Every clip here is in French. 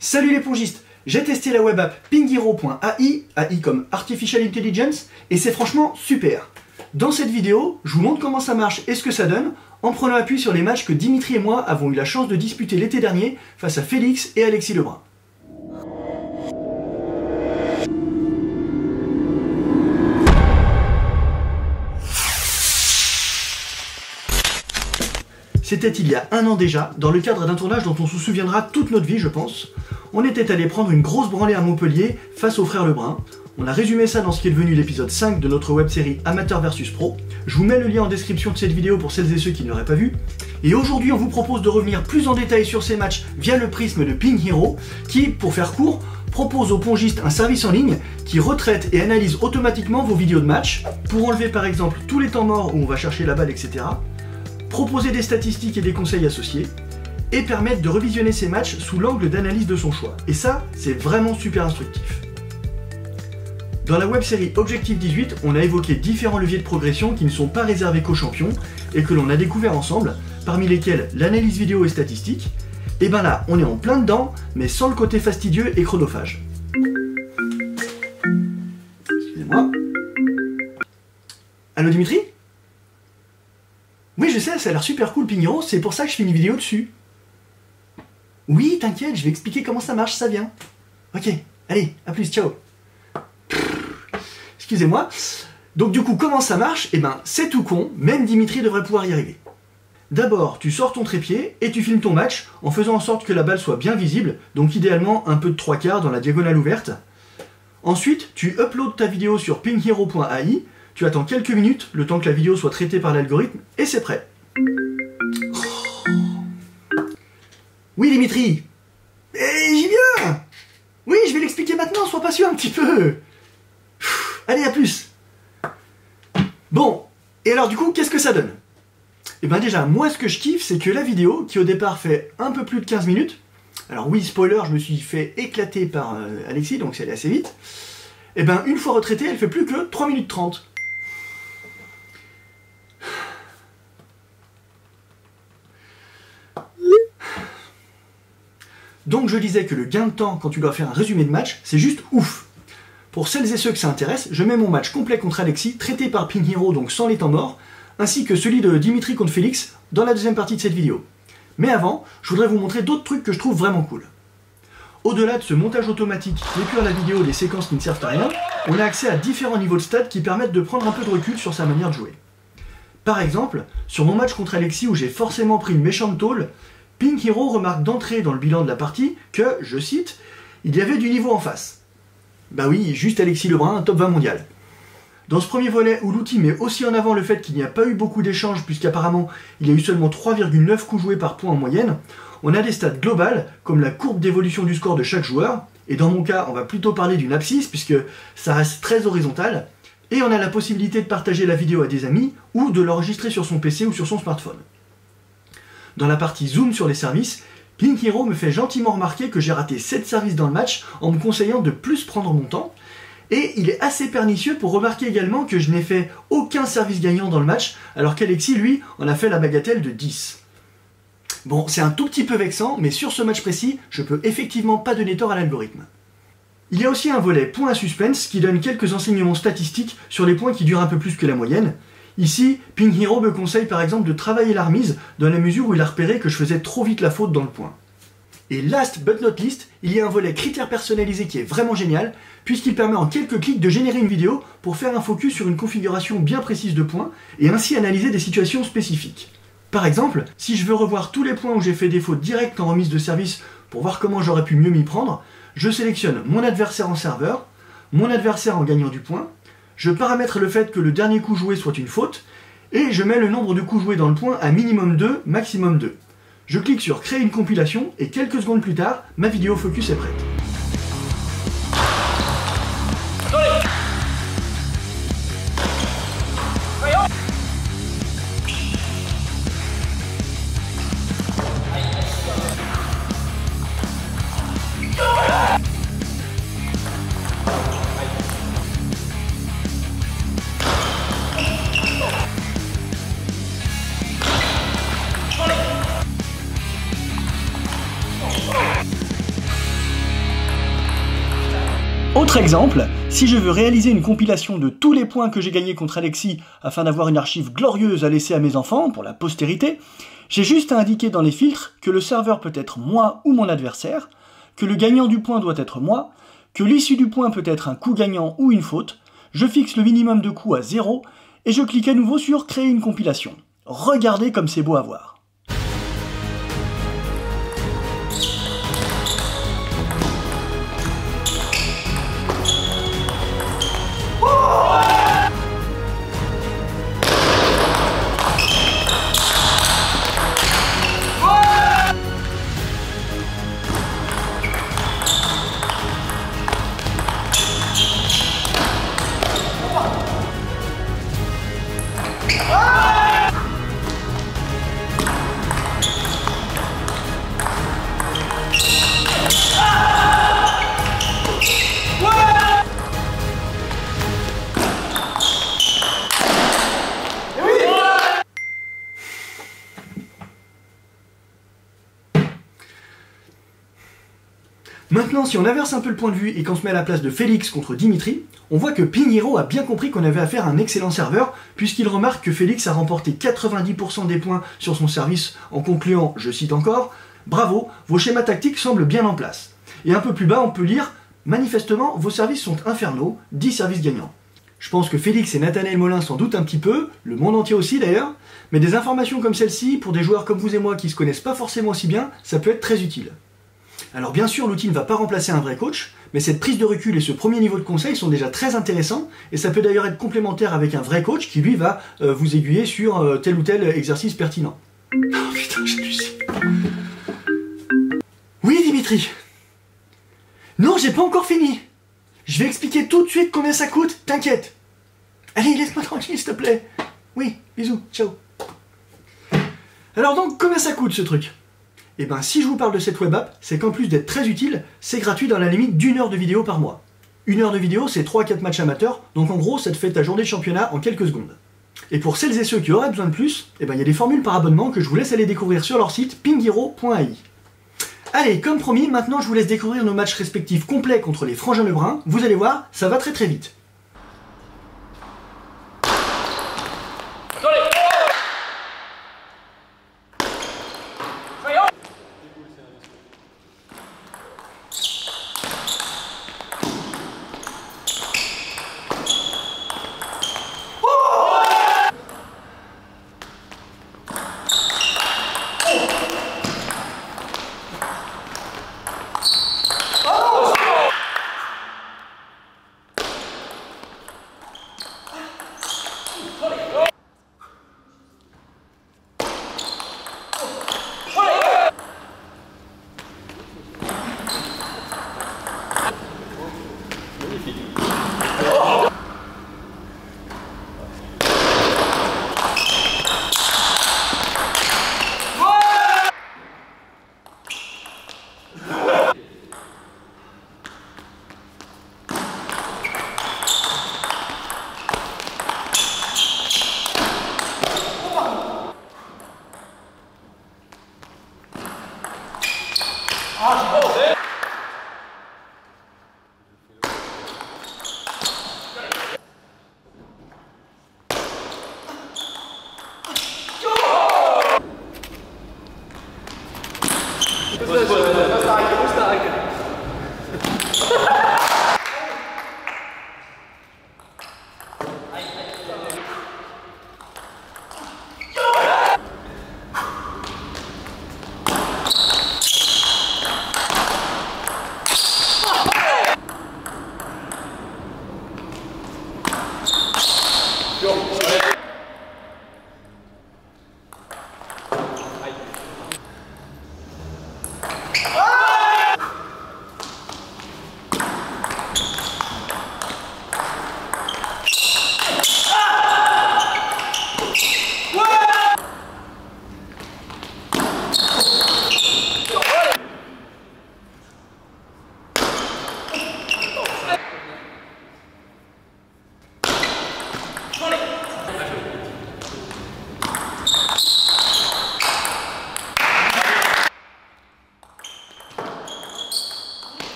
Salut les pongistes, j'ai testé la web app pinghero.ai, AI comme Artificial Intelligence, et c'est franchement super. Dans cette vidéo, je vous montre comment ça marche et ce que ça donne, en prenant appui sur les matchs que Dimitri et moi avons eu la chance de disputer l'été dernier face à Félix et Alexis Lebrun. C'était il y a un an déjà, dans le cadre d'un tournage dont on se souviendra toute notre vie, je pense. On était allé prendre une grosse branlée à Montpellier face aux frères Lebrun. On a résumé ça dans ce qui est devenu l'épisode 5 de notre web-série Amateur vs Pro. Je vous mets le lien en description de cette vidéo pour celles et ceux qui ne l'auraient pas vu. Et aujourd'hui, on vous propose de revenir plus en détail sur ces matchs via le prisme de PingHero, qui, pour faire court, propose aux pongistes un service en ligne qui retraite et analyse automatiquement vos vidéos de match, pour enlever par exemple tous les temps morts où on va chercher la balle, etc., proposer des statistiques et des conseils associés, et permettre de revisionner ces matchs sous l'angle d'analyse de son choix. Et ça, c'est vraiment super instructif. Dans la web-série Objectif 18, on a évoqué différents leviers de progression qui ne sont pas réservés qu'aux champions, et que l'on a découvert ensemble, parmi lesquels l'analyse vidéo et statistique. Et ben là, on est en plein dedans, mais sans le côté fastidieux et chronophage. Excusez-moi. Allô Dimitri ? Oui, je sais, ça a l'air super cool PingHero, c'est pour ça que je fais une vidéo dessus. Oui, t'inquiète, je vais expliquer comment ça marche, ça vient. Ok, allez, à plus, ciao. Excusez-moi. Donc du coup, comment ça marche? Eh ben, c'est tout con, même Dimitri devrait pouvoir y arriver. D'abord, tu sors ton trépied et tu filmes ton match en faisant en sorte que la balle soit bien visible, donc idéalement un peu de 3/4 dans la diagonale ouverte. Ensuite, tu uploads ta vidéo sur pinghero.ai. Tu attends quelques minutes, le temps que la vidéo soit traitée par l'algorithme, et c'est prêt. Oui Dimitri. J'y viens. Oui, je vais l'expliquer maintenant, sois patient un petit peu. Allez, à plus. Bon, et alors du coup, qu'est-ce que ça donne? Eh ben déjà, moi ce que je kiffe, c'est que la vidéo, qui au départ fait un peu plus de 15 minutes, alors oui, spoiler, je me suis fait éclater par Alexis, donc c'est allé assez vite, et ben une fois retraitée, elle fait plus que 3 minutes 30. Donc je disais que le gain de temps quand tu dois faire un résumé de match, c'est juste ouf. Pour celles et ceux que ça intéresse, je mets mon match complet contre Alexis, traité par PingHero, donc sans les temps morts, ainsi que celui de Dimitri contre Félix, dans la deuxième partie de cette vidéo. Mais avant, je voudrais vous montrer d'autres trucs que je trouve vraiment cool. Au-delà de ce montage automatique qui épure la vidéo des séquences qui ne servent à rien, on a accès à différents niveaux de stats qui permettent de prendre un peu de recul sur sa manière de jouer. Par exemple, sur mon match contre Alexis où j'ai forcément pris une méchante tôle, PingHero remarque d'entrée dans le bilan de la partie que, je cite, « il y avait du niveau en face ». Bah oui, juste Alexis Lebrun, top 20 mondial. Dans ce premier volet où l'outil met aussi en avant le fait qu'il n'y a pas eu beaucoup d'échanges puisqu'apparemment il y a eu seulement 3,9 coups joués par point en moyenne, on a des stats globales comme la courbe d'évolution du score de chaque joueur, et dans mon cas on va plutôt parler d'une abscisse puisque ça reste très horizontal, et on a la possibilité de partager la vidéo à des amis ou de l'enregistrer sur son PC ou sur son smartphone. Dans la partie zoom sur les services, PingHero me fait gentiment remarquer que j'ai raté 7 services dans le match en me conseillant de plus prendre mon temps, et il est assez pernicieux pour remarquer également que je n'ai fait aucun service gagnant dans le match, alors qu'Alexis, lui, en a fait la bagatelle de 10. Bon, c'est un tout petit peu vexant, mais sur ce match précis, je peux effectivement pas donner tort à l'algorithme. Il y a aussi un volet points à suspense qui donne quelques enseignements statistiques sur les points qui durent un peu plus que la moyenne. Ici, PingHero me conseille par exemple de travailler la remise dans la mesure où il a repéré que je faisais trop vite la faute dans le point. Et last but not least, il y a un volet critères personnalisés qui est vraiment génial, puisqu'il permet en quelques clics de générer une vidéo pour faire un focus sur une configuration bien précise de points, et ainsi analyser des situations spécifiques. Par exemple, si je veux revoir tous les points où j'ai fait des fautes directes en remise de service pour voir comment j'aurais pu mieux m'y prendre, je sélectionne mon adversaire en serveur, mon adversaire en gagnant du point, je paramètre le fait que le dernier coup joué soit une faute, et je mets le nombre de coups joués dans le point à minimum 2, maximum 2. Je clique sur créer une compilation, et quelques secondes plus tard, ma vidéo focus est prête. Autre exemple, si je veux réaliser une compilation de tous les points que j'ai gagnés contre Alexis afin d'avoir une archive glorieuse à laisser à mes enfants pour la postérité, j'ai juste à indiquer dans les filtres que le serveur peut être moi ou mon adversaire, que le gagnant du point doit être moi, que l'issue du point peut être un coup gagnant ou une faute, je fixe le minimum de coups à 0 et je clique à nouveau sur créer une compilation. Regardez comme c'est beau à voir. Maintenant, si on inverse un peu le point de vue et qu'on se met à la place de Félix contre Dimitri, on voit que Pinheiro a bien compris qu'on avait affaire à un excellent serveur, puisqu'il remarque que Félix a remporté 90% des points sur son service en concluant, je cite encore, « Bravo, vos schémas tactiques semblent bien en place ». Et un peu plus bas, on peut lire « Manifestement, vos services sont infernaux, 10 services gagnants ». Je pense que Félix et Nathanaël Molin s'en doutent un petit peu, le monde entier aussi d'ailleurs, mais des informations comme celle-ci, pour des joueurs comme vous et moi qui se connaissent pas forcément aussi bien, ça peut être très utile. Alors bien sûr, l'outil ne va pas remplacer un vrai coach, mais cette prise de recul et ce premier niveau de conseil sont déjà très intéressants, et ça peut d'ailleurs être complémentaire avec un vrai coach qui lui va vous aiguiller sur tel ou tel exercice pertinent. Oh putain, j'ai du ciel. Oui Dimitri. Non, j'ai pas encore fini. Je vais expliquer tout de suite combien ça coûte, t'inquiète. Allez, laisse-moi tranquille s'il te plaît. Oui, bisous, ciao. Alors donc, combien ça coûte ce truc ? Et ben si je vous parle de cette web app, c'est qu'en plus d'être très utile, c'est gratuit dans la limite d'1 heure de vidéo par mois. 1 heure de vidéo, c'est 3-4 matchs amateurs, donc en gros, ça te fait ta journée de championnat en quelques secondes. Et pour celles et ceux qui auraient besoin de plus, et ben il y a des formules par abonnement que je vous laisse aller découvrir sur leur site pinheiro.ai. Allez, comme promis, maintenant je vous laisse découvrir nos matchs respectifs complets contre les Frangins Lebrun. Vous allez voir, ça va très très vite.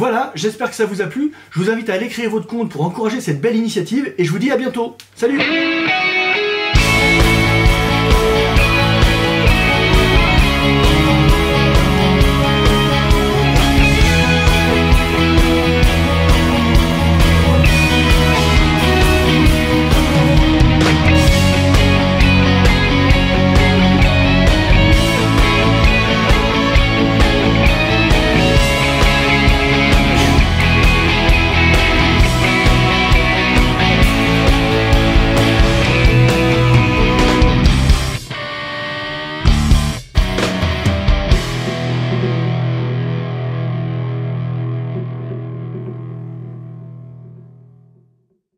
Voilà, j'espère que ça vous a plu. Je vous invite à aller créer votre compte pour encourager cette belle initiative et je vous dis à bientôt. Salut!